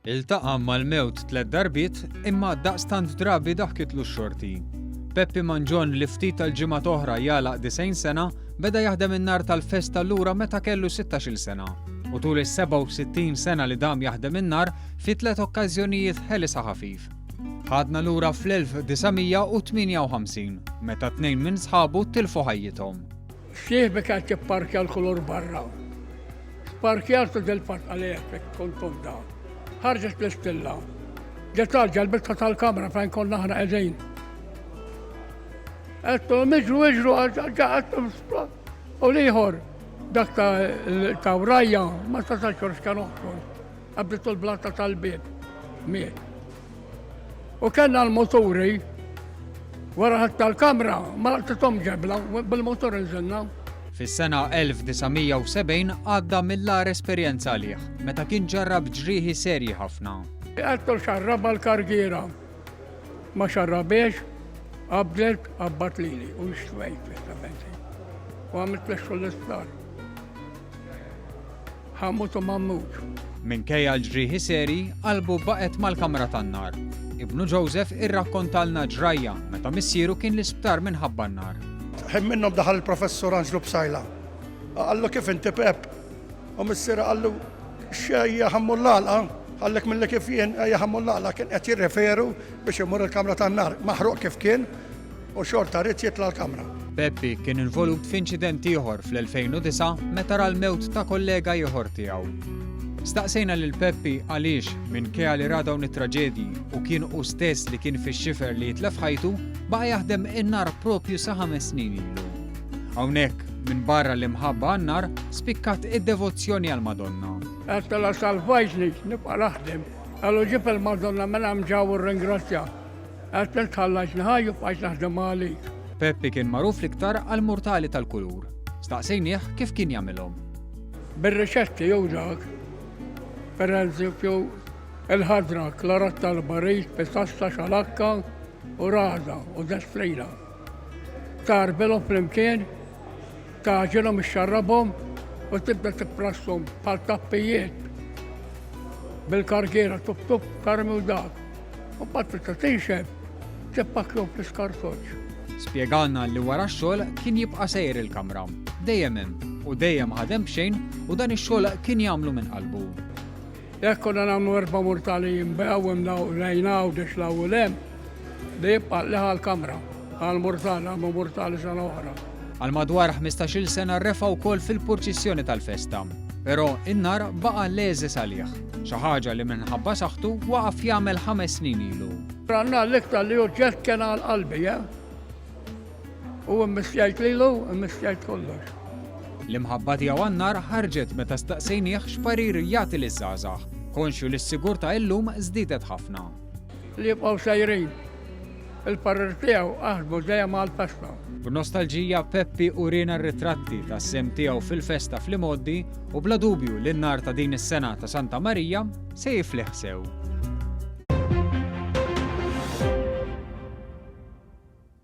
Iltaqa' mal-mewt 3 darbiet imma daqstant drabi daħkitlu x-xorti. Peppi Manġon li ftit tal-ġimgħa oħra jalaq 90 sena beda jaħdem in-nar tal-festa lura meta kellu 16-il sena. U tul is-67 sena li dam jaħdem in-nar fi 3 okkażjonijiet ħelisa ħafif. Ħadna lura fl-1958 meta 2 minn sħabu tilfu ħajjithom. Xieħbi kħat jipparkja l-kulur barra. Sparkjartu del-pat għalek, kontum da. Ħarġet l-istilla. Ġetal ġalbitka tal-kamra fejn konna ħna għedin. Għettu, miġru, għettu, u liħor. Dak ta' urajja, ma ta' taċċor xkan uħtur. Għabditu l-blatta tal-bib. Miet. U kena l-moturi, wara ħat tal-kamra, ma l-għattitom ġebla, bil-motor nżinna. Fis-sena 1970 għadda mill-ar esperjenza għalih, meta kien ġarrab ġrieħi serji ħafna. Għettu xarraba l-kargiera. Ma xarrabiex, għabbat lili, u xtwejt fil-tabenti. U għamilt l-xu l-isptar. Ħammut u mammut. Minkejja l-ġrieħi serji, qalbu baqet mal-kamra tan-nar. Ibnu Joseph irrakkontalna ġrajja meta missieru kien l-isptar minħabba n-nar. Ħin minnhom daħal il-professor Anġlu Bsajla. Għallu kif inti Pep? U missiera għallu xejja ħammu l-għalqa, għallek mill kif jien ħammu l-għalqa kien qed jirreferu biex imur il-kamra tan-nar. Maħruq kif kien u xorta rrid jitla l-kamra. Peppi kien involut f'inċident ieħor fl-2009 meta ra l-mewt ta' kollega ieħor tiegħu. Staqsejna lil Peppi għaliex minkejja li ra dawn it-traġedji u kien hu stess li kien fix-xifer li jitlef ħajtu baqa' jaħdem in-nar propju sa 5 snin ilu. Hawnhekk minn barra l-imħabba għan-nar spikkat id-devozzjoni għall-Madonna. Għetta la salvajtni, nibqa' naħdem. Għallu ġib il-Madonna mela mġaw ringrazzja. Għetta tħallaġni ħajju bqajt naħdem għalik. Peppi kien magħruf l-iktar għall-murtali tal-kulur. Staqsejnieh kif kien jagħmilhom. Bir-riċetti jew dak. Per eżempju, il-ħadra, klarat tal-barit, pistassa xalakka u rada u destrina. Tarbelhom flimkien, taġilhom ix-xarrabhom u tibda tipprassum bħal tappijiet bil-kargiera tub karmi u dak. U mbagħad tista' tinxeb tippakkhom fl-iskartoġġ. Spjegalna li wara x-xogħol kien jibqa' sejjer il-kamra, dejjem hemm u dejjem ħadem b'xejn u dan ix-xogħol kien jagħmlu minn qalbu. Jekk konna nagħmlu 4 murtali jinbew imnaw lejnaw dixlaw u lem, li jibqa' liħa l-kamra għal-murtali għamlu murtali sena oħra. Għal madwar 15-il sena refa wkoll fil-purċissjoni tal-festa, però in-nar baqa' leżes għalih, xi ħaġa li minħabba saħħtu waqaf jagħmel 5 snin ilu. Ranna l-iktar li uġġett kien għal-qalbi, u mmistjajt lilu, mmistjajt kollox. L-imħabba tiegħu għan-nar ħarġet meta staqsejnieh x'parir jagħti liż-żgħażagħ, konxju li s-sigurtà llum żdiedet ħafna. Li jibqgħu sejrin, il-parir tiegħu aħdmu dejjem għall-festa. B'nostalġija Peppi urina r-ritratti tas-sem tiegħu fil-festa fl-imoddi u bla dubju li n-nar ta' din is-sena ta' Santa Marija se jifliħ sew.